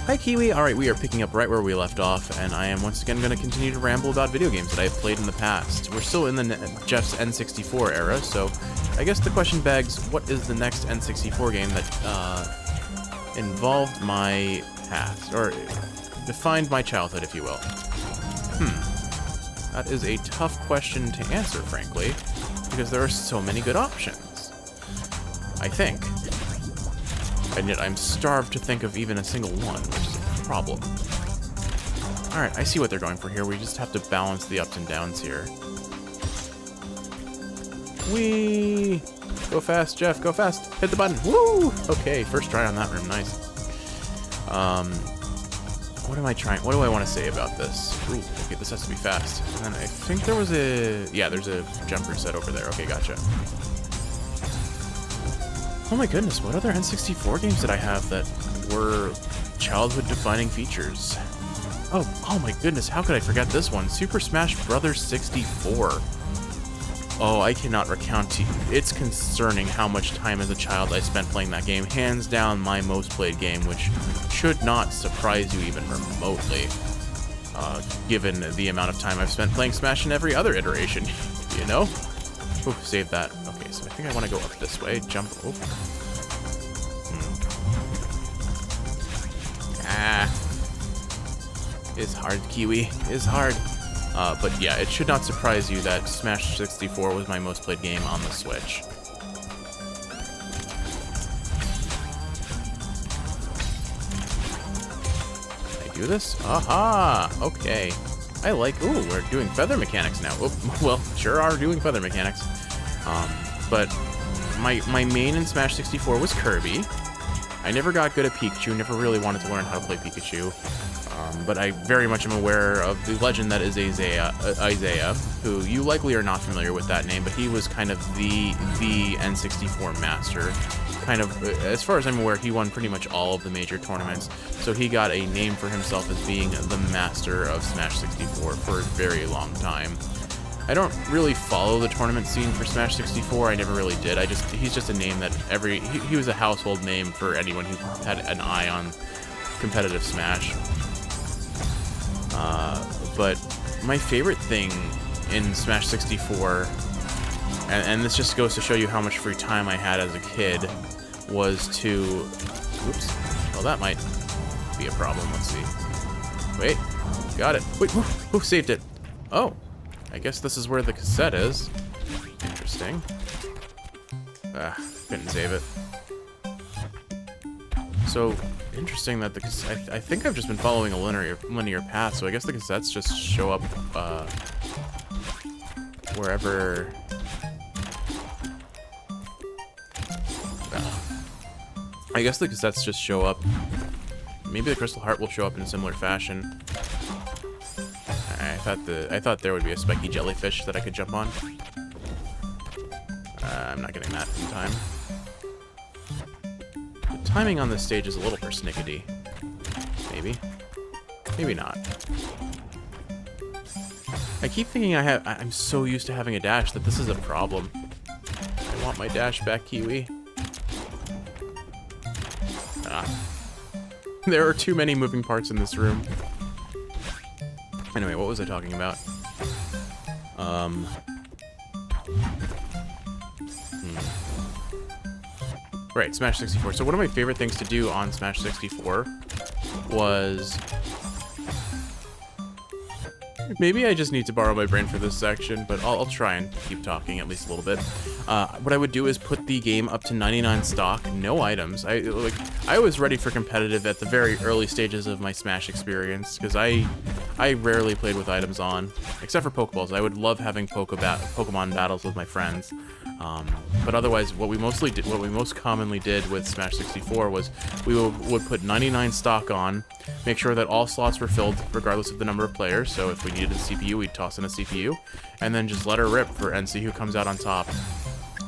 Hi Kiwi! Alright, we are picking up right where we left off, and I am once again going to continue to ramble about video games that I have played in the past. We're still in the Jeff's N64 era, so I guess the question begs, what is the next N64 game that involved my past, or defined my childhood, if you will? That is a tough question to answer, frankly, because there are so many good options. I think. And yet I'm starved to think of even a single one, which is a problem. Alright, I see what they're going for here. We just have to balance the ups and downs here. Whee! Go fast, Jeff, go fast! Hit the button! Woo! Okay, first try on that room, nice. What am I trying? What do I want to say about this? Ooh, okay, this has to be fast. And I think there was a... Yeah, there's a jump reset over there. Okay, gotcha. Oh my goodness, what other N64 games did I have that were childhood-defining features? Oh my goodness, how could I forget this one? Super Smash Bros. 64. Oh, I cannot recount to you. It's concerning how much time as a child I spent playing that game. Hands down, my most played game, which should not surprise you even remotely, given the amount of time I've spent playing Smash in every other iteration, you know? Ooh, save that. Okay, so I think I want to go up this way. Jump. Oh. Is hard, Kiwi. Is hard. But yeah, it should not surprise you that Smash 64 was my most played game on the Switch. Can I do this? Aha! Okay. I like... Ooh, we're doing feather mechanics now. Oh, well, sure are doing feather mechanics. But my main in Smash 64 was Kirby. I never got good at Pikachu, never really wanted to learn how to play Pikachu. But I very much am aware of the legend that is Isaiah, who you likely are not familiar with that name, but he was kind of the N64 master. Kind of, as far as I'm aware, he won pretty much all of the major tournaments, so he got a name for himself as being the master of Smash 64 for a very long time. I don't really follow the tournament scene for Smash 64, I never really did. He's just a name that he was a household name for anyone who had an eye on competitive Smash. But my favorite thing in Smash 64, and this just goes to show you how much free time I had as a kid, was to... Oops. Well, that might be a problem. Let's see. Wait. Got it. Wait, who saved it? Oh. I guess this is where the cassette is. Interesting. Couldn't save it. So, interesting that the cassette... I think I've just been following a linear path, so I guess the cassettes just show up, wherever... I guess the cassettes just show up. Maybe the Crystal Heart will show up in a similar fashion. I thought there would be a spiky jellyfish that I could jump on. I'm not getting that in time. The timing on this stage is a little persnickety. Maybe. Maybe not. I keep thinking I'm so used to having a dash that this is a problem. I want my dash back, Kiwi. There are too many moving parts in this room. Anyway, what was I talking about? Right, Smash 64. So one of my favorite things to do on Smash 64 was... Maybe I just need to borrow my brain for this section, but I'll try and keep talking at least a little bit. What I would do is put the game up to 99 stock, no items. I was ready for competitive at the very early stages of my Smash experience, because I rarely played with items on, except for Pokeballs. I would love having Pokemon battles with my friends. But otherwise, what we most commonly did with Smash 64 was we would put 99 stock on, make sure that all slots were filled regardless of the number of players. So if we needed a CPU, we'd toss in a CPU, and then just let her rip and see who comes out on top.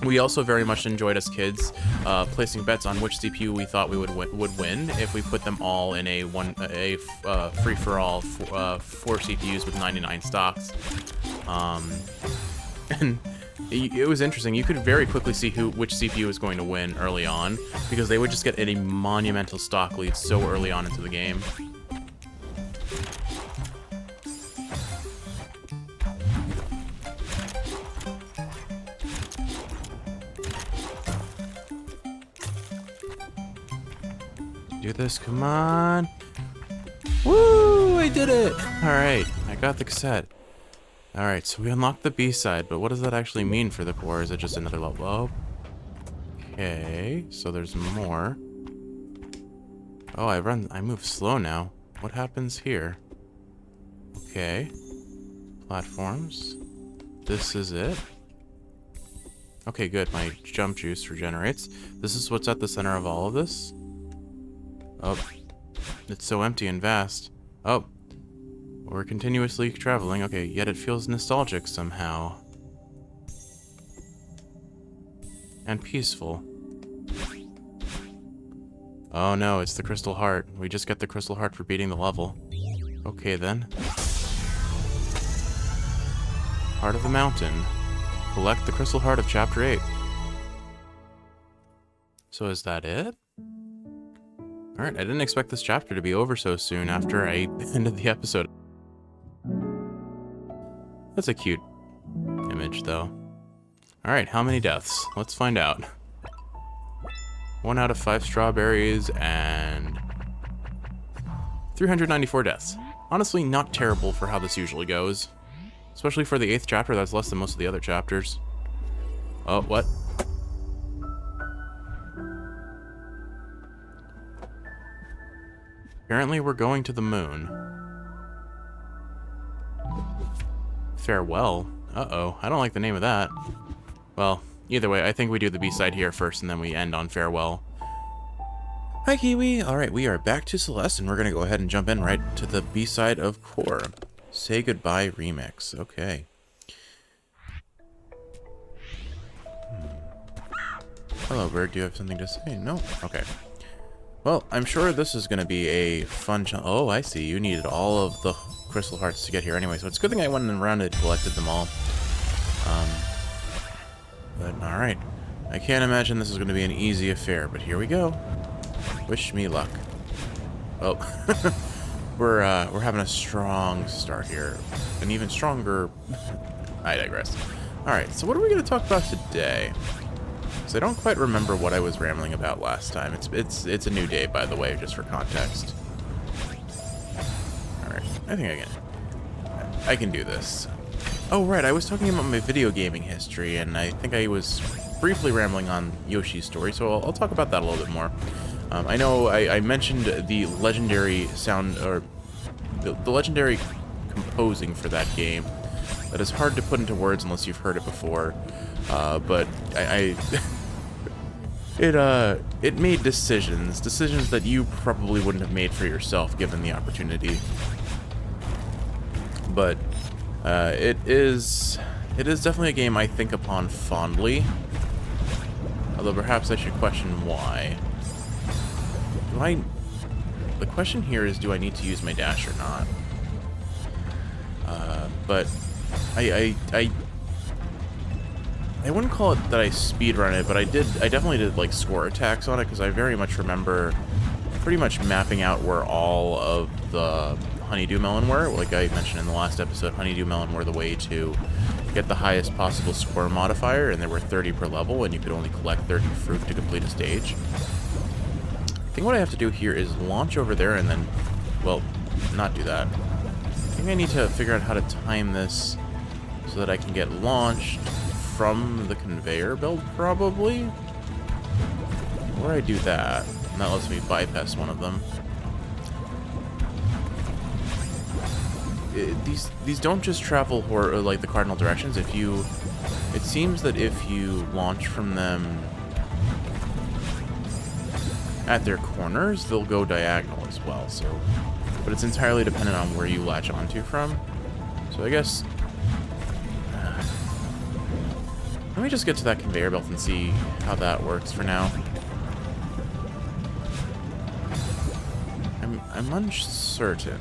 We also very much enjoyed as kids placing bets on which CPU we thought we would win if we put them all in a free-for-all 4 CPUs with 99 stocks. And it was interesting. You could very quickly see which CPU was going to win early on, because they would just get a monumental stock lead so early on into the game. Do this, come on. Woo, I did it. All right, I got the cassette. All right, so we unlocked the B-side, but what does that actually mean for the core? Is it just another level up? Okay, so there's more. Oh, I move slow now. What happens here? Okay. Platforms. This is it. Okay, good. My jump juice regenerates. This is what's at the center of all of this. Oh, it's so empty and vast. Oh, we're continuously traveling. Okay, yet it feels nostalgic somehow. And peaceful. Oh no, it's the Crystal Heart. We just get the Crystal Heart for beating the level. Okay then. Heart of the Mountain. Collect the Crystal Heart of Chapter 8. So is that it? Alright, I didn't expect this chapter to be over so soon after I ended the episode. That's a cute image, though. Alright, how many deaths? Let's find out. 1 out of 5 strawberries and 394 deaths. Honestly, not terrible for how this usually goes. Especially for the 8th chapter, that's less than most of the other chapters. Oh, what? Apparently we're going to the moon. Farewell? Uh-oh, I don't like the name of that. Well, either way, I think we do the B-side here first, and then we end on Farewell. Hi, Kiwi! Alright, we are back to Celeste, and we're going to go ahead and jump in right to the B-side of Core. Say Goodbye Remix. Okay. Hello, Bird. Do you have something to say? No? Okay. Well, I'm sure this is going to be a fun Oh, I see. You needed all of the Crystal Hearts to get here anyway, so it's a good thing I went around and collected them all. But, alright. I can't imagine this is going to be an easy affair, but here we go. Wish me luck. Oh. We're having a strong start here. An even stronger... I digress. Alright, so what are we going to talk about today? So I don't quite remember what I was rambling about last time. It's a new day, by the way, just for context. Alright, I think I can do this. Oh, right, I was talking about my video gaming history, and I think I was briefly rambling on Yoshi's story, so I'll talk about that a little bit more. I know I mentioned the legendary sound, or the legendary composing for that game. That is hard to put into words unless you've heard it before, but it made decisions that you probably wouldn't have made for yourself given the opportunity. But it is definitely a game I think upon fondly, although perhaps I should question why. The question here is, do I need to use my dash or not? But I wouldn't call it that I speedrun it, but I definitely did like score attacks on it, because I very much remember pretty much mapping out where all of the honeydew melon were. Like I mentioned in the last episode, honeydew melon were the way to get the highest possible score modifier, and there were 30 per level, and you could only collect 30 fruit to complete a stage. I think what I have to do here is launch over there and then, well, not do that. I think I need to figure out how to time this so that I can get launched from the conveyor belt, probably? Or I do that, and that lets me bypass one of them. These don't just travel like the cardinal directions. It seems that if you launch from them at their corners, they'll go diagonal as well. So, but it's entirely dependent on where you latch onto from. So I guess let me just get to that conveyor belt and see how that works for now. I'm uncertain.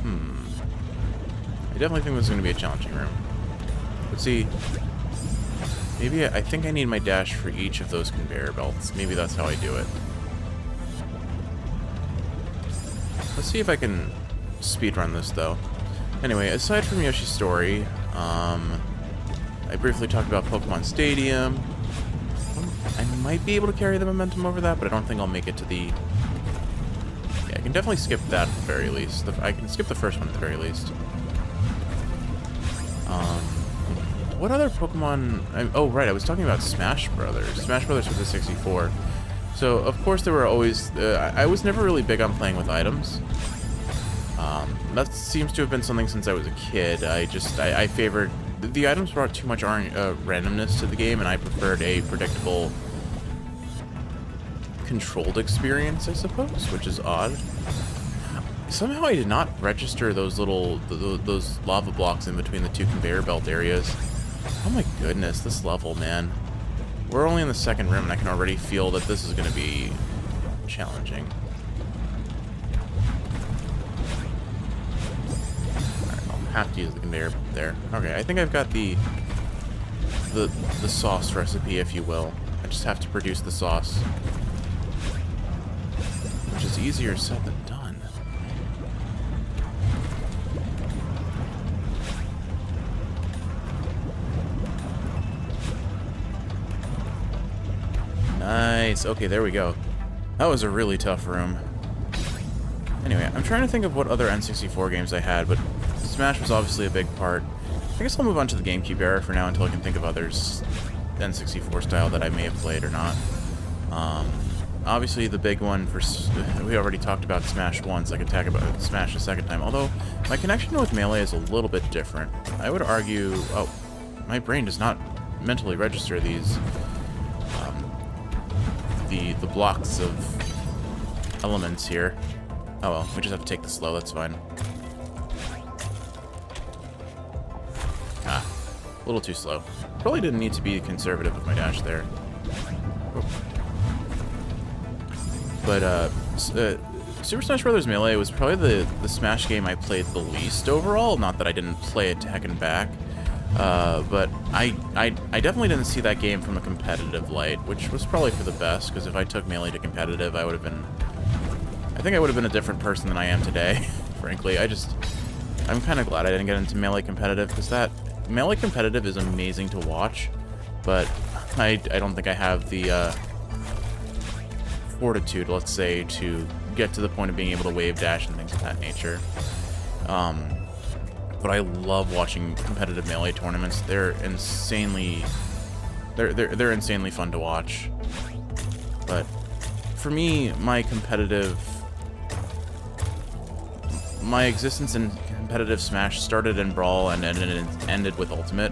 I definitely think this is going to be a challenging room. But see, maybe I think I need my dash for each of those conveyor belts. Maybe that's how I do it. Let's see if I can speedrun this, though. Anyway, aside from Yoshi's Story, I briefly talked about Pokemon Stadium. I might be able to carry the momentum over that, but I don't think I'll make it to the... Yeah, I can definitely skip that at the very least. I can skip the first one at the very least. What other Pokemon... oh, right, I was talking about Smash Brothers. Smash Brothers for the 64. So, of course, there were always... I was never really big on playing with items. That seems to have been something since I was a kid. I favored... The items brought too much randomness to the game, and I preferred a predictable, controlled experience, I suppose, which is odd. Somehow I did not register those those lava blocks in between the two conveyor belt areas. Oh my goodness, this level, man. We're only in the second room, and I can already feel that this is going to be challenging. Have to use the conveyor belt there. Okay, I think I've got the sauce recipe, if you will. I just have to produce the sauce, which is easier said than done. Nice. Okay, there we go. That was a really tough room. Anyway, I'm trying to think of what other N64 games I had, but Smash was obviously a big part. I guess I'll move on to the GameCube era for now until I can think of others N64 style that I may have played or not. Obviously, the big one for... We already talked about Smash once. I could talk about Smash a second time. Although, my connection with Melee is a little bit different. I would argue... Oh, my brain does not mentally register these... the blocks of elements here. Oh well, we just have to take this slow, that's fine. Ah, a little too slow. Probably didn't need to be conservative with my dash there. Oh. But, Super Smash Bros. Melee was probably the Smash game I played the least overall. Not that I didn't play it to heck and back. But I definitely didn't see that game from a competitive light, which was probably for the best, because if I took Melee to competitive, I would have been... I think I would have been a different person than I am today, frankly. I'm kind of glad I didn't get into Melee competitive, because Melee competitive is amazing to watch, but I don't think I have the fortitude, let's say, to get to the point of being able to wave dash and things of that nature. But I love watching competitive Melee tournaments. They're insanely fun to watch. But for me, my existence in competitive Smash started in Brawl and ended with Ultimate.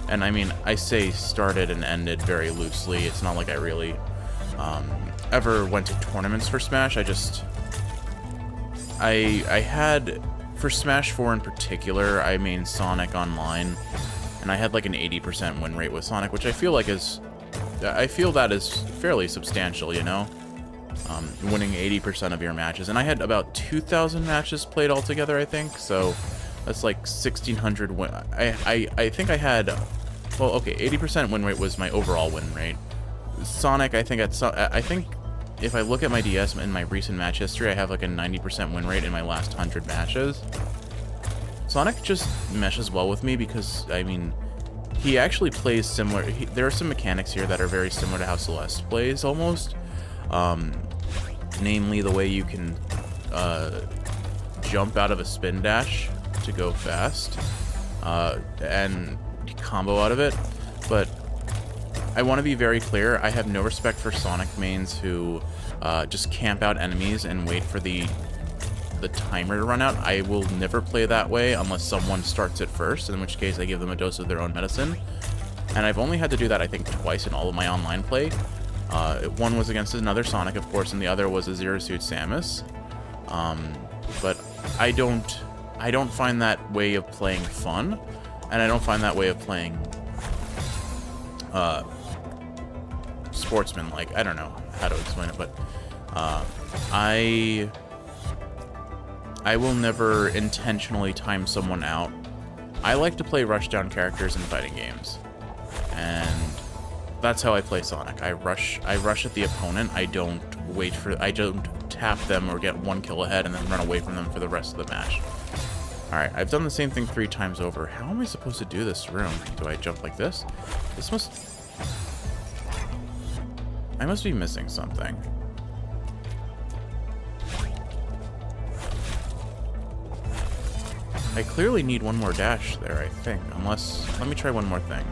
And I mean, I say started and ended very loosely. It's not like I really ever went to tournaments for Smash. I had, for Smash 4 in particular, I mained Sonic online, and I had like an 80% win rate with Sonic, which I feel that is fairly substantial, you know? Winning 80% of your matches. And I had about 2,000 matches played altogether, I think, so that's like 1,600 win. I think I had, well, okay, 80% win rate was my overall win rate. Sonic, I think if I look at my DS in my recent match history, I have like a 90% win rate in my last 100 matches. Sonic just meshes well with me because, I mean, he actually plays similar. There are some mechanics here that are very similar to how Celeste plays, almost. Namely, the way you can jump out of a spin dash to go fast and combo out of it. But I want to be very clear, I have no respect for Sonic mains who just camp out enemies and wait for the timer to run out. I will never play that way unless someone starts it first, in which case I give them a dose of their own medicine. And I've only had to do that, I think, twice in all of my online play. One was against another Sonic, of course, and the other was a Zero Suit Samus. But I don't find that way of playing fun, and I don't find that way of playing sportsman-like. I don't know how to explain it, but I will never intentionally time someone out I like to play rushdown characters in fighting games, and that's how I play Sonic. I rush at the opponent. I don't tap them or get 1 kill ahead and then run away from them for the rest of the match. Alright, I've done the same thing 3 times over. How am I supposed to do this room? Do I jump like this? I must be missing something. I clearly need 1 more dash there, I think. Unless... let me try 1 more thing.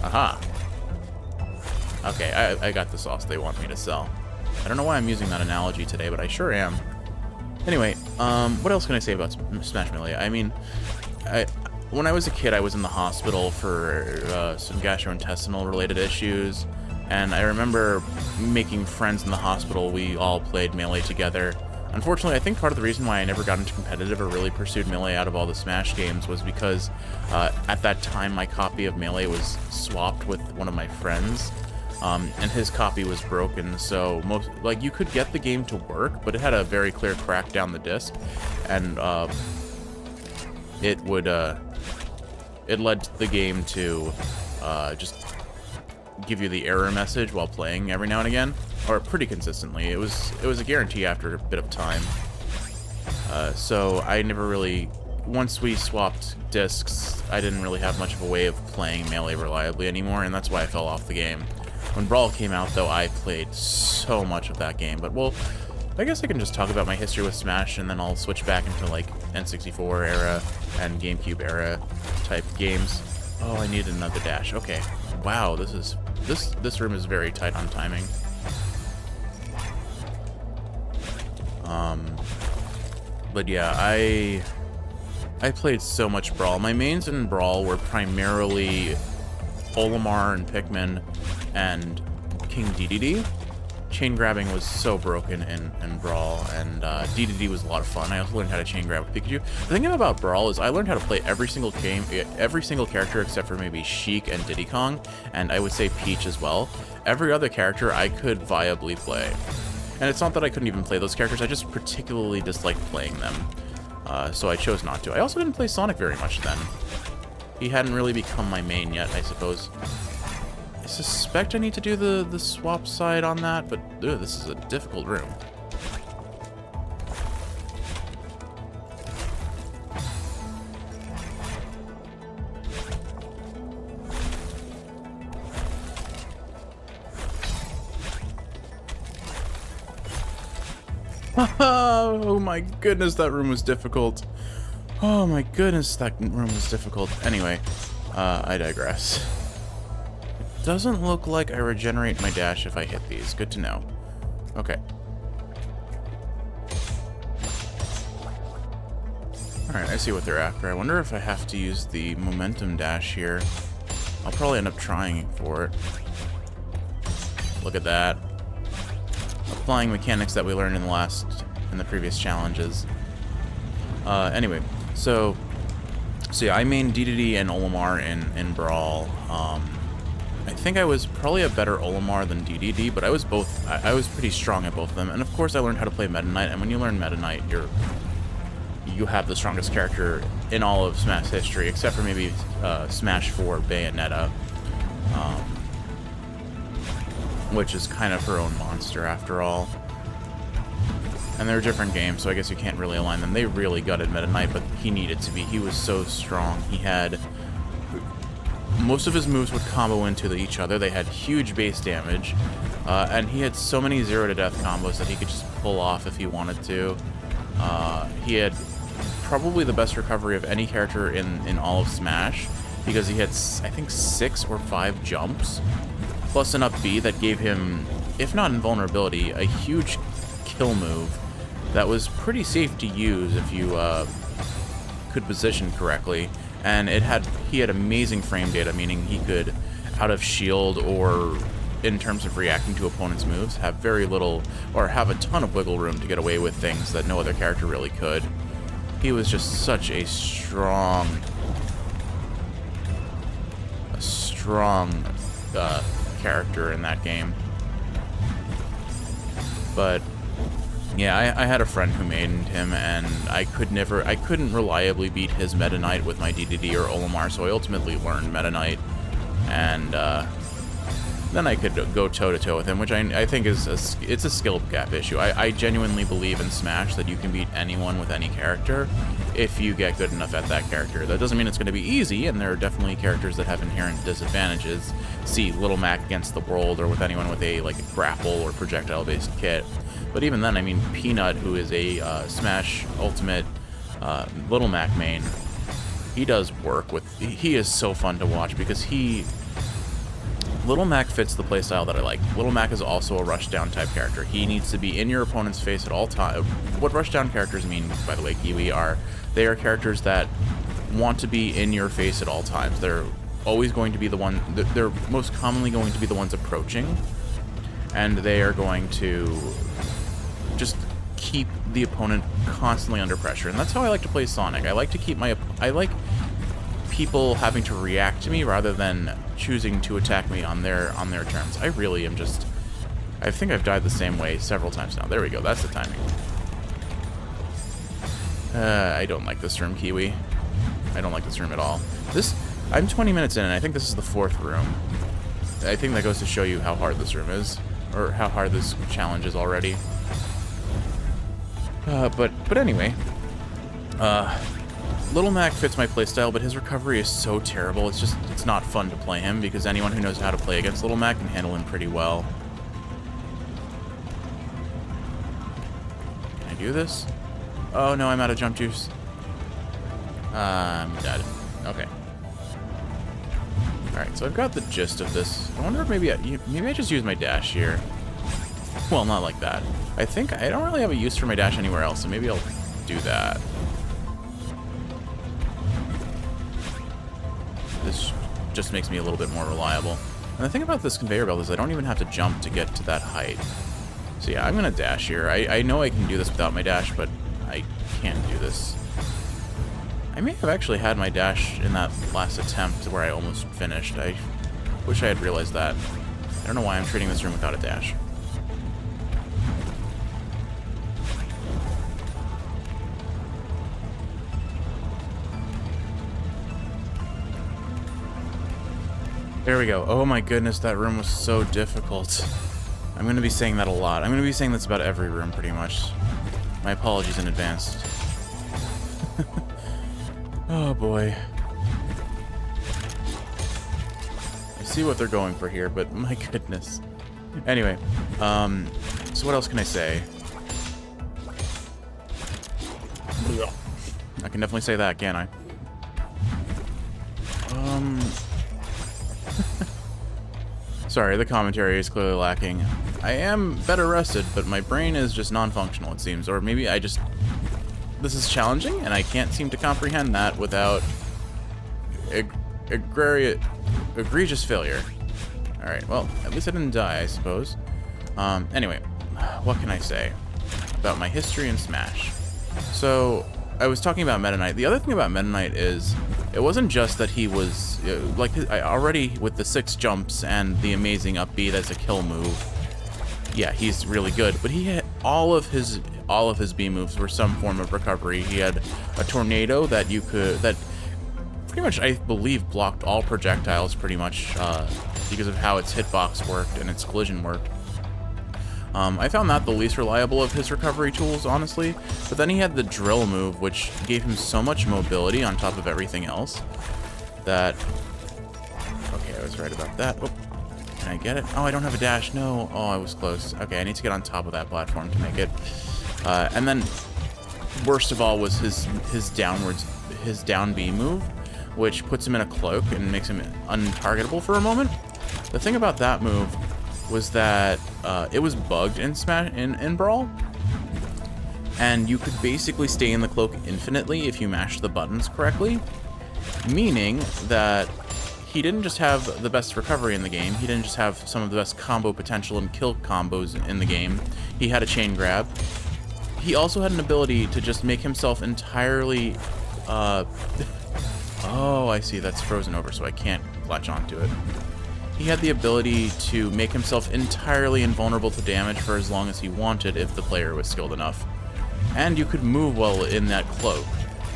Aha! Okay, I got the sauce they want me to sell. I don't know why I'm using that analogy today, but I sure am. Anyway, what else can I say about Smash Melee? I mean, when I was a kid, I was in the hospital for some gastrointestinal related issues, and I remember making friends in the hospital. We all played Melee together. Unfortunately, I think part of the reason why I never got into competitive or really pursued Melee out of all the Smash games was because at that time my copy of Melee was swapped with one of my friends, and his copy was broken. So you could get the game to work, but it had a very clear crack down the disc, and it led the game to just give you the error message while playing every now and again, or pretty consistently. It was a guarantee after a bit of time. So I never really, once we swapped discs, I didn't really have much of a way of playing Melee reliably anymore, and that's why I fell off the game. When Brawl came out, though, I played so much of that game. But, well, I guess I can just talk about my history with Smash, and then I'll switch back into, like, N64 era and GameCube era type games. Oh, I need another dash. Okay. Wow, this room is very tight on timing. But yeah, I played so much Brawl. My mains in Brawl were primarily Olimar and Pikmin and King DDD. Chain grabbing was so broken in Brawl, and DDD was a lot of fun. I also learned how to chain grab with Pikachu. The thing about Brawl is I learned how to play every single character except for maybe Sheik and Diddy Kong, and I would say Peach as well. Every other character I could viably play. And it's not that I couldn't even play those characters, I just particularly disliked playing them. So I chose not to. I also didn't play Sonic very much then. He hadn't really become my main yet, I suppose. I suspect I need to do the swap side on that, but this is a difficult room. Oh my goodness, that room was difficult. Oh my goodness, that room was difficult. Anyway, I digress. It doesn't look like I regenerate my dash if I hit these. Good to know. Okay. Alright, I see what they're after. I wonder if I have to use the momentum dash here. I'll probably end up trying for it. Look at that. Applying mechanics that we learned in the previous challenges. Anyway, so yeah, I main DDD and Olimar in Brawl. I think I was probably a better Olimar than DDD, but I was pretty strong at both of them. And of course, I learned how to play Meta Knight. And when you learn Meta Knight, you have the strongest character in all of Smash history, except for maybe Smash 4 Bayonetta. Which is kind of her own monster after all. And they're different games, so I guess you can't really align them. They really gutted Meta Knight, but he needed to be. He was so strong. He had... most of his moves would combo into each other. They had huge base damage. And he had so many zero-to-death combos that he could just pull off if he wanted to. He had probably the best recovery of any character in all of Smash, because he had, I think, 6 or 5 jumps, plus an up B that gave him, if not invulnerability, a huge kill move that was pretty safe to use if you could position correctly. And he had amazing frame data, meaning he could, out of shield or in terms of reacting to opponents' moves, have very little, or have a ton of wiggle room to get away with things that no other character really could. He was just such a strong character in that game. But Yeah, I had a friend who mained him, and I couldn't reliably beat his Meta Knight with my DDD or Olimar, so I ultimately learned Meta Knight, and then I could go toe-to-toe with him, which I think is it's a skill gap issue. I genuinely believe in Smash that you can beat anyone with any character if you get good enough at that character. That doesn't mean it's going to be easy, and there are definitely characters that have inherent disadvantages. See Little Mac against the world, or with anyone with a grapple or projectile-based kit. But even then, I mean, Peanut, who is a Smash Ultimate Little Mac main, he does work with... He is so fun to watch because Little Mac fits the playstyle that I like. Little Mac is also a rushdown type character. He needs to be in your opponent's face at all times. What rushdown characters mean, by the way, Kiwi, they are characters that want to be in your face at all times. They're always going to be the one... They're most commonly going to be the ones approaching, and they are going to just keep the opponent constantly under pressure. And that's how I like to play Sonic. I like to keep I like people having to react to me rather than choosing to attack me on their terms. I really am just... I think I've died the same way several times now. There we go. That's the timing. I don't like this room, Kiwi. I don't like this room at all. I'm 20 minutes in, and I think this is the 4th room. I think that goes to show you how hard this room is, or how hard this challenge is already. But anyway, Little Mac fits my playstyle, but his recovery is so terrible. It's not fun to play him because anyone who knows how to play against Little Mac can handle him pretty well. Can I do this? Oh no, I'm out of jump juice. I'm dead. Okay. Alright, so I've got the gist of this. I wonder if maybe I just use my dash here. Well, not like that. I think I don't really have a use for my dash anywhere else, so maybe I'll do that. This just makes me a little bit more reliable. And the thing about this conveyor belt is I don't even have to jump to get to that height. So yeah, I'm gonna dash here. I know I can do this without my dash, but I can't do this. I may have actually had my dash in that last attempt where I almost finished. I wish I had realized that. I don't know why I'm treating this room without a dash. There we go. Oh my goodness, that room was so difficult. I'm going to be saying that a lot. I'm going to be saying this about every room, pretty much. My apologies in advance. Oh boy. I see what they're going for here, but my goodness. Anyway, so what else can I say? I can definitely say that, can't I? Sorry, the commentary is clearly lacking. I am better rested, but my brain is just non-functional, it seems. Or maybe I just... This is challenging, and I can't seem to comprehend that without egregious failure. Alright, well, at least I didn't die, I suppose. Anyway, what can I say about my history in Smash? So, I was talking about Meta Knight. The other thing about Meta Knight is, it wasn't just that he was, already with the 6 jumps and the amazing up B that's a kill move. Yeah, he's really good, but he had all of his B moves were some form of recovery. He had a tornado that pretty much, I believe, blocked all projectiles pretty much because of how its hitbox worked and its collision worked. I found that the least reliable of his recovery tools, honestly, but then he had the drill move, which gave him so much mobility on top of everything else that... Okay, I was right about that. Oh, can I get it? Oh, I don't have a dash. No. Oh, I was close. Okay, I need to get on top of that platform to make it. And then, worst of all, was his down B move, which puts him in a cloak and makes him untargetable for a moment. The thing about that move was that it was bugged in Brawl, and you could basically stay in the cloak infinitely if you mashed the buttons correctly, meaning that he didn't just have the best recovery in the game, he didn't just have some of the best combo potential and kill combos in the game, he had a chain grab. He also had an ability to just make himself entirely... Oh, I see, that's frozen over, so I can't latch onto it. he had the ability to make himself entirely invulnerable to damage for as long as he wanted if the player was skilled enough. And you could move well in that cloak.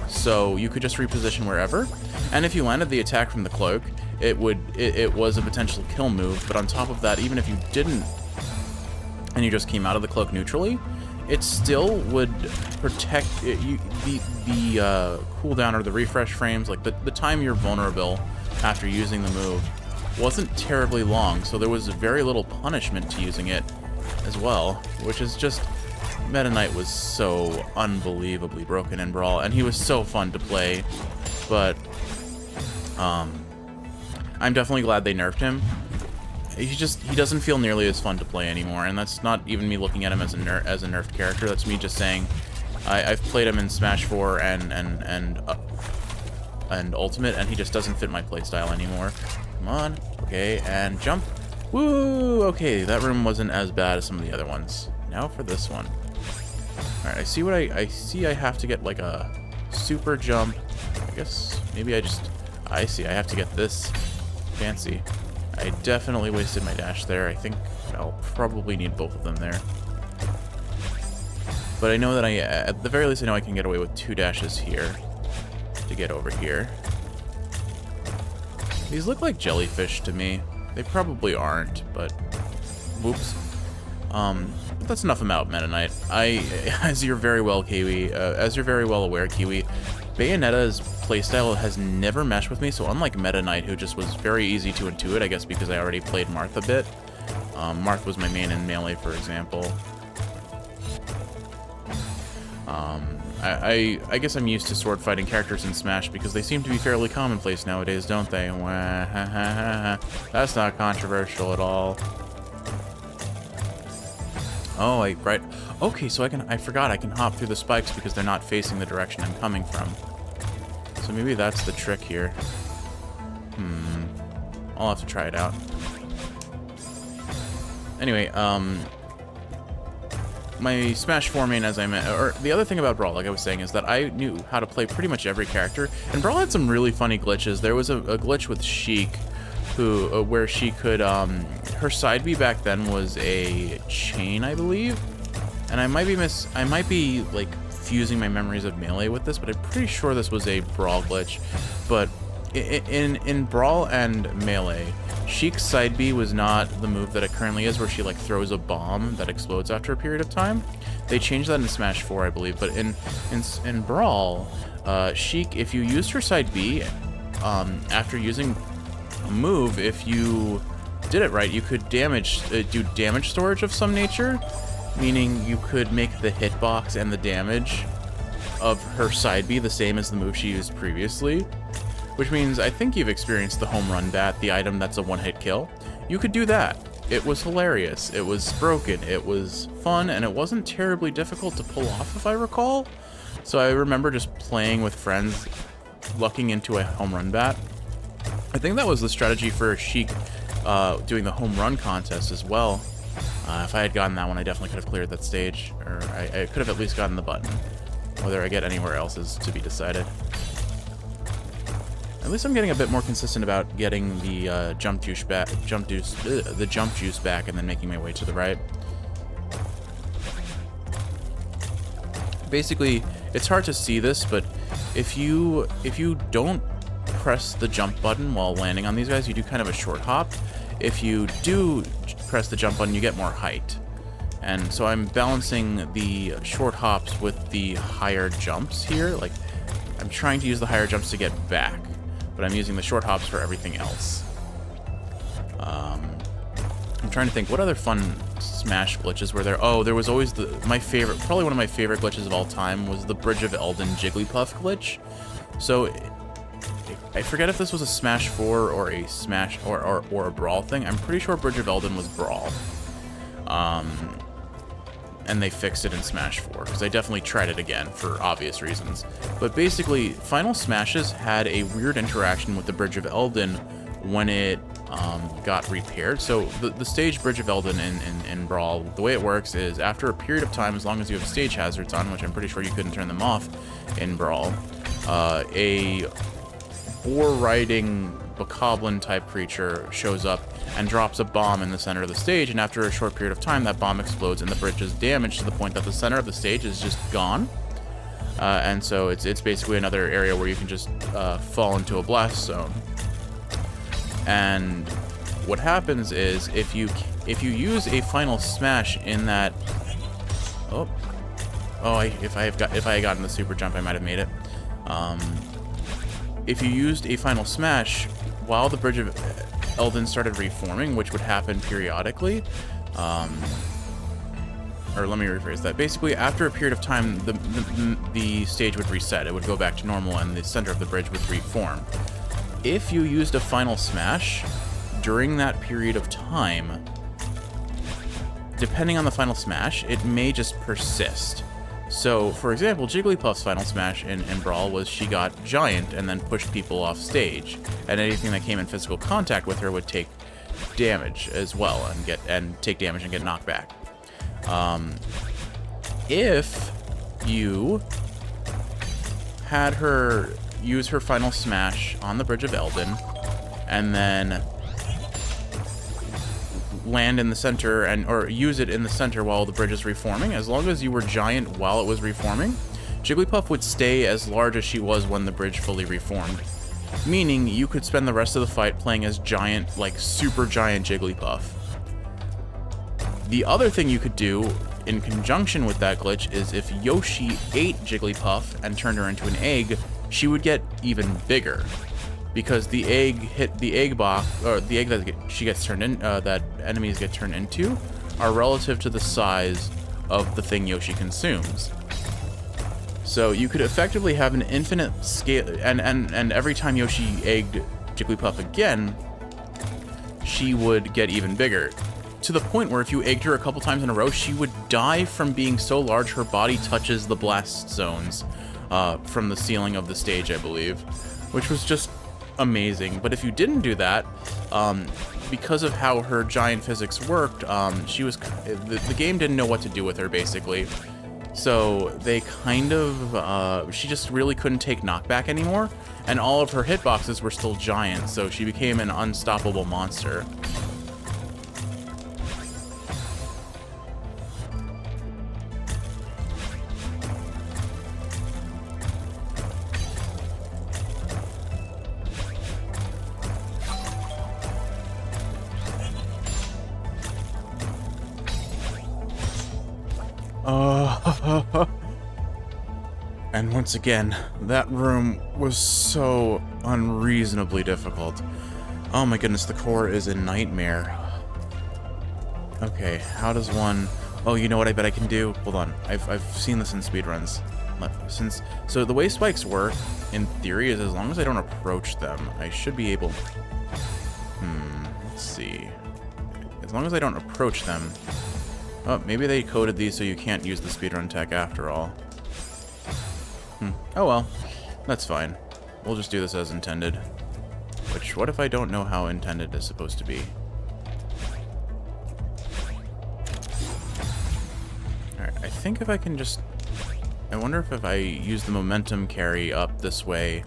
So you could just reposition wherever, and if you landed the attack from the cloak, it was a potential kill move, but on top of that, even if you didn't, and you just came out of the cloak neutrally, it still would protect the cooldown or the refresh frames, like the time you're vulnerable after using the move wasn't terribly long, so there was very little punishment to using it as well, which is just... Meta Knight was so unbelievably broken in Brawl, and he was so fun to play, but I'm definitely glad they nerfed him. He doesn't feel nearly as fun to play anymore, and that's not even me looking at him as a nerfed character. That's me just saying I've played him in Smash 4 and Ultimate, and he just doesn't fit my playstyle anymore. Come on, okay, and jump. Woo! Okay, that room wasn't as bad as some of the other ones. Now for this one. All right, I see what I see. I have to get like a super jump. I guess maybe I see. I have to get this fancy. I definitely wasted my dash there. I think I'll probably need both of them there. But I know that at the very least, I know I can get away with 2 dashes here to get over here. These look like jellyfish to me. They probably aren't, but whoops. But that's enough about Meta Knight. As you're very well aware, Kiwi, Bayonetta's playstyle has never meshed with me, so unlike Meta Knight, who just was very easy to intuit, I guess because I already played Marth a bit. Marth was my main in Melee, for example. I guess I'm used to sword fighting characters in Smash because they seem to be fairly commonplace nowadays, don't they? That's not controversial at all. Oh, right. Okay, so I forgot I can hop through the spikes because they're not facing the direction I'm coming from. So maybe that's the trick here. I'll have to try it out. Anyway, my Smash 4 main, as I meant, or the other thing about Brawl, like I was saying, is that I knew how to play pretty much every character, and Brawl had some really funny glitches. There was a glitch with Sheik, where she could, her side B back then was a chain, I believe, and I might be like fusing my memories of Melee with this, but I'm pretty sure this was a Brawl glitch. But in Brawl and Melee, Sheik's side B was not the move that it currently is, where she like throws a bomb that explodes after a period of time. They changed that in Smash 4, I believe, but in Brawl, Sheik, if you used her side B, after using a move, if you did it right, you could do damage storage of some nature, meaning you could make the hitbox and the damage of her side B the same as the move she used previously. Which means, I think you've experienced the home run bat, the item that's a one-hit kill. You could do that. It was hilarious, it was broken, it was fun, and it wasn't terribly difficult to pull off, if I recall. So I remember just playing with friends, lucking into a home run bat. I think that was the strategy for Sheik doing the home run contest as well. If I had gotten that one, I definitely could have cleared that stage, or I could have at least gotten the button. Whether I get anywhere else is to be decided. At least I'm getting a bit more consistent about getting the jump juice back, and then making my way to the right. Basically, it's hard to see this, but if you don't press the jump button while landing on these guys, you do kind of a short hop. If you do press the jump button, you get more height. And so I'm balancing the short hops with the higher jumps here. Like, I'm trying to use the higher jumps to get back, but I'm using the short hops for everything else. I'm trying to think, what other fun Smash glitches were there? Oh, there was always probably one of my favorite glitches of all time was the Bridge of Elden Jigglypuff glitch. So, I forget if this was a Smash 4 or a Smash or a Brawl thing. I'm pretty sure Bridge of Elden was Brawl. And they fixed it in Smash 4, because I definitely tried it again for obvious reasons. But basically, Final Smashes had a weird interaction with the Bridge of Elden when it got repaired. So the stage Bridge of Elden in Brawl, the way it works is after a period of time, as long as you have stage hazards on, which I'm pretty sure you couldn't turn them off in Brawl, a boar riding bokoblin-type creature shows up and drops a bomb in the center of the stage, and after a short period of time, that bomb explodes and the bridge is damaged to the point that the center of the stage is just gone. And so it's basically another area where you can just fall into a blast zone. And what happens is if you use a final smash in that, if I had gotten the super jump, I might have made it. If you used a final smash while the Bridge of Eldin started reforming, which would happen periodically, or let me rephrase that. Basically, after a period of time, the stage would reset. It would go back to normal, and the center of the bridge would reform. If you used a final smash during that period of time, depending on the final smash, it may just persist. So, for example, Jigglypuff's final smash in Brawl was she got giant and then pushed people off stage, and anything that came in physical contact with her would take damage as well and take damage and get knocked back. If you had her use her final smash on the Bridge of Eldin and then land in the center or use it in the center while the bridge is reforming, as long as you were giant while it was reforming, Jigglypuff would stay as large as she was when the bridge fully reformed. Meaning you could spend the rest of the fight playing as giant, like super giant Jigglypuff. The other thing you could do in conjunction with that glitch is if Yoshi ate Jigglypuff and turned her into an egg, she would get even bigger. Because the egg hit the egg box, or the egg that she gets turned in, that enemies get turned into, are relative to the size of the thing Yoshi consumes. So you could effectively have an infinite scale, and every time Yoshi egged Jigglypuff again, she would get even bigger. To the point where if you egged her a couple times in a row, she would die from being so large her body touches the blast zones from the ceiling of the stage, I believe, which was just amazing. But if you didn't do that, because of how her giant physics worked, the game didn't know what to do with her, basically. So they kind of, she just really couldn't take knockback anymore, and all of her hitboxes were still giant, so she became an unstoppable monster. And once again, that room was so unreasonably difficult. Oh my goodness, the core is a nightmare. Okay, how does one... Oh, you know what I bet I can do? Hold on, I've seen this in speedruns. So the way spikes work, in theory, is as long as I don't approach them, I should be able... let's see. As long as I don't approach them... Oh, maybe they coded these so you can't use the speedrun tech after all. Oh well, that's fine. We'll just do this as intended. Which, what if I don't know how intended is supposed to be? Alright, I think if I can just... I wonder if I use the momentum carry up this way,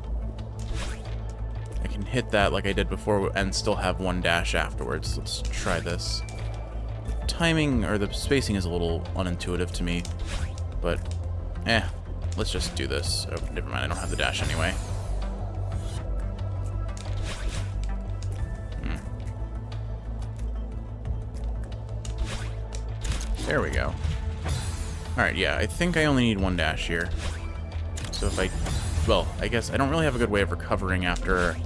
I can hit that like I did before and still have one dash afterwards. Let's try this. Timing, or the spacing, is a little unintuitive to me, but let's just do this. Oh, never mind, I don't have the dash anyway. There we go. Alright, yeah, I think I only need one dash here. So if well, I guess I don't really have a good way of recovering after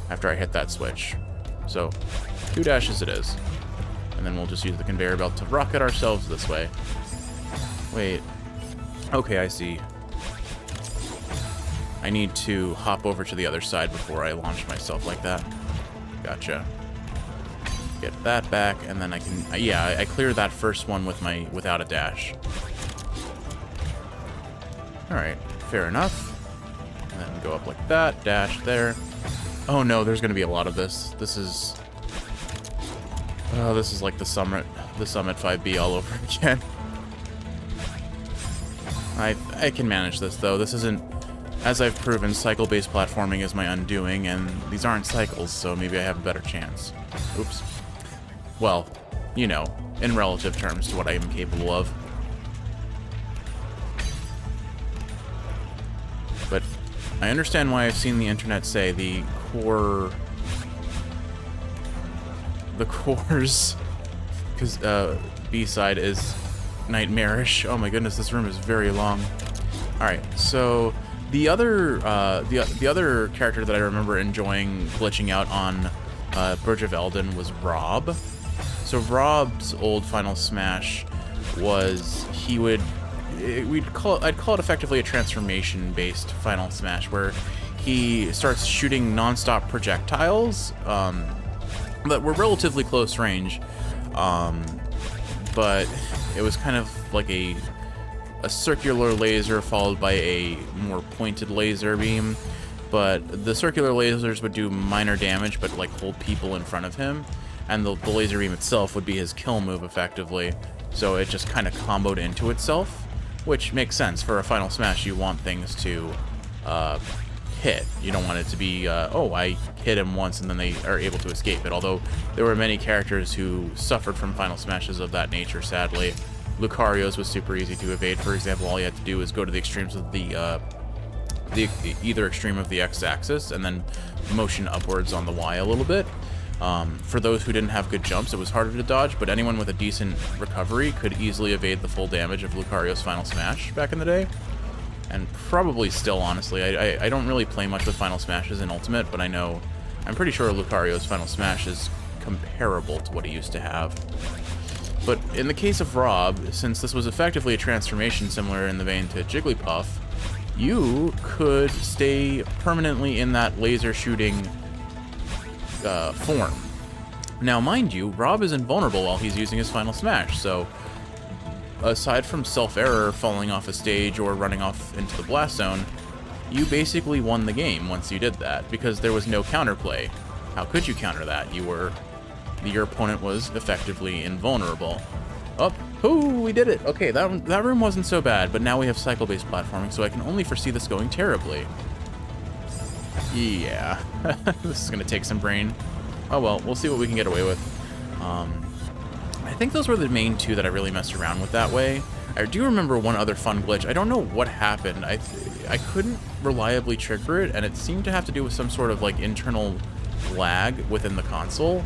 I hit that switch. So, 2 dashes it is. And then we'll just use the conveyor belt to rocket ourselves this way. Wait. Okay, I see. I need to hop over to the other side before I launch myself like that. Gotcha. Get that back, and then I can... yeah, I clear that first one without a dash. Alright, fair enough. And then go up like that, dash there. Oh no, there's gonna be a lot of this. This is... Oh, this is like the Summit 5B all over again. I can manage this, though. This isn't... as I've proven, cycle-based platforming is my undoing, and these aren't cycles, so maybe I have a better chance. Oops. Well, you know, in relative terms to what I am capable of. But I understand why I've seen the internet say the core's B-side is nightmarish. Oh my goodness, this room is very long. Alright, so the other character that I remember enjoying glitching out on Bridge of Eldin was Rob. So Rob's old Final Smash was I'd call it effectively a transformation-based Final Smash, where he starts shooting non-stop projectiles that were relatively close range, but it was kind of like a circular laser followed by a more pointed laser beam. But the circular lasers would do minor damage, but like hold people in front of him, and the laser beam itself would be his kill move effectively. So it just kind of comboed into itself, which makes sense. For a Final Smash, you want things to hit. You don't want it to be, oh, I hit him once and then they are able to escape it. Although there were many characters who suffered from Final Smashes of that nature, sadly. Lucario's was super easy to evade, for example. All you had to do was go to the extremes of the either extreme of the x-axis and then motion upwards on the y a little bit. For those who didn't have good jumps, it was harder to dodge, but anyone with a decent recovery could easily evade the full damage of Lucario's Final Smash back in the day. And probably still, honestly. I don't really play much with Final Smashes in Ultimate, but I'm pretty sure Lucario's Final Smash is comparable to what he used to have. But in the case of Rob, since this was effectively a transformation similar in the vein to Jigglypuff, you could stay permanently in that laser shooting form. Now, mind you, Rob is invulnerable while he's using his Final Smash, so aside from self-error, falling off a stage, or running off into the blast zone, you basically won the game once you did that, because there was no counterplay. How could you counter that? Your opponent was effectively invulnerable. Oh, ooh, we did it! Okay, that room wasn't so bad, but now we have cycle-based platforming, so I can only foresee this going terribly. Yeah, this is gonna take some brain. Oh well, we'll see what we can get away with. I think those were the main two that I really messed around with that way. I do remember one other fun glitch. I don't know what happened. I couldn't reliably trigger it, and it seemed to have to do with some sort of like internal lag within the console.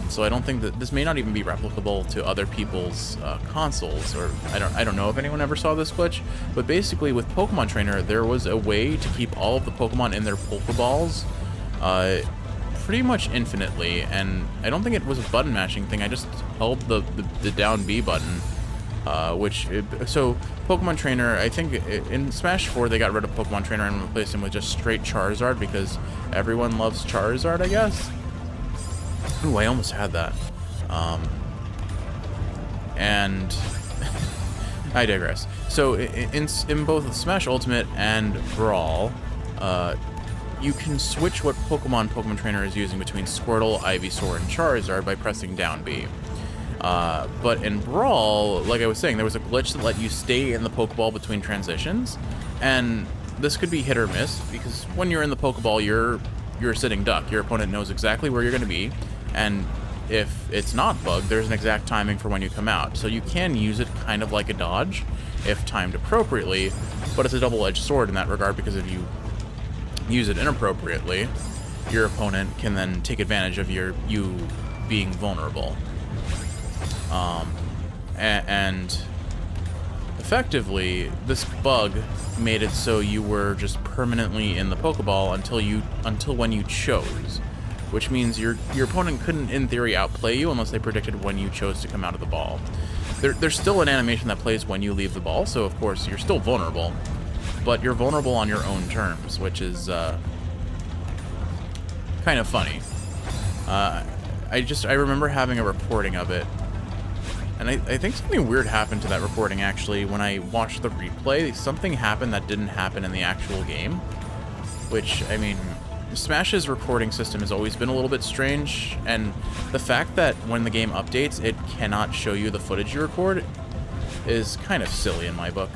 So I don't think that this may not even be replicable to other people's consoles, or I don't know if anyone ever saw this glitch. But basically, with Pokemon Trainer, there was a way to keep all of the Pokemon in their Pokeballs pretty much infinitely, and I don't think it was a button mashing thing. I just held the down B button, so Pokemon Trainer, I think in Smash 4 they got rid of Pokemon Trainer and replaced him with just straight Charizard, because everyone loves Charizard, I guess. Ooh, I almost had that. And I digress. So in both Smash Ultimate and Brawl, you can switch what Pokemon Trainer is using between Squirtle, Ivysaur, and Charizard by pressing down B. But in Brawl, like I was saying, there was a glitch that let you stay in the Pokeball between transitions, and this could be hit or miss, because when you're in the Pokeball, you're a sitting duck. Your opponent knows exactly where you're going to be, and if it's not bugged, there's an exact timing for when you come out. So you can use it kind of like a dodge, if timed appropriately, but it's a double-edged sword in that regard, because if you use it inappropriately, your opponent can then take advantage of you being vulnerable. And effectively, this bug made it so you were just permanently in the Pokeball until when you chose, which means your opponent couldn't, in theory, outplay you unless they predicted when you chose to come out of the ball. There's still an animation that plays when you leave the ball, so of course you're still vulnerable, but you're vulnerable on your own terms, which is kind of funny. I remember having a recording of it, and I think something weird happened to that recording, actually. When I watched the replay, something happened that didn't happen in the actual game, which, I mean, Smash's recording system has always been a little bit strange, and the fact that when the game updates, it cannot show you the footage you record is kind of silly in my book.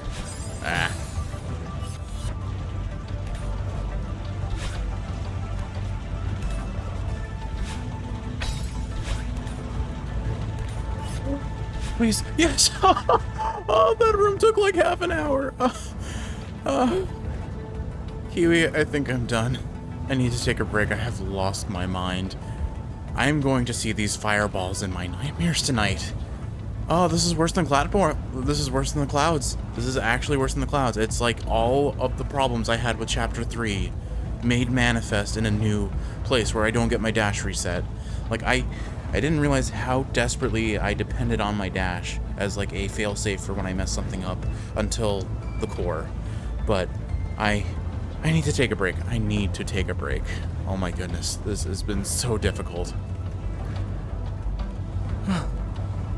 Please. Yes. Oh, that room took like half an hour. Kiwi, I think I'm done. I need to take a break. I have lost my mind. I'm going to see these fireballs in my nightmares tonight. Oh, this is worse than Cloudborne. This is worse than the clouds. This is actually worse than the clouds. It's like all of the problems I had with Chapter 3 made manifest in a new place where I don't get my dash reset. Like, I didn't realize how desperately I depended on my dash as like a failsafe for when I mess something up until the core. But I need to take a break. I need to take a break. Oh my goodness, this has been so difficult.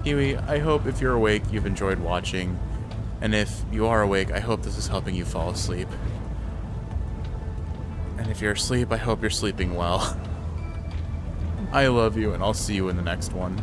Kiwi, I hope if you're awake, you've enjoyed watching. And if you are awake, I hope this is helping you fall asleep. And if you're asleep, I hope you're sleeping well. I love you, and I'll see you in the next one.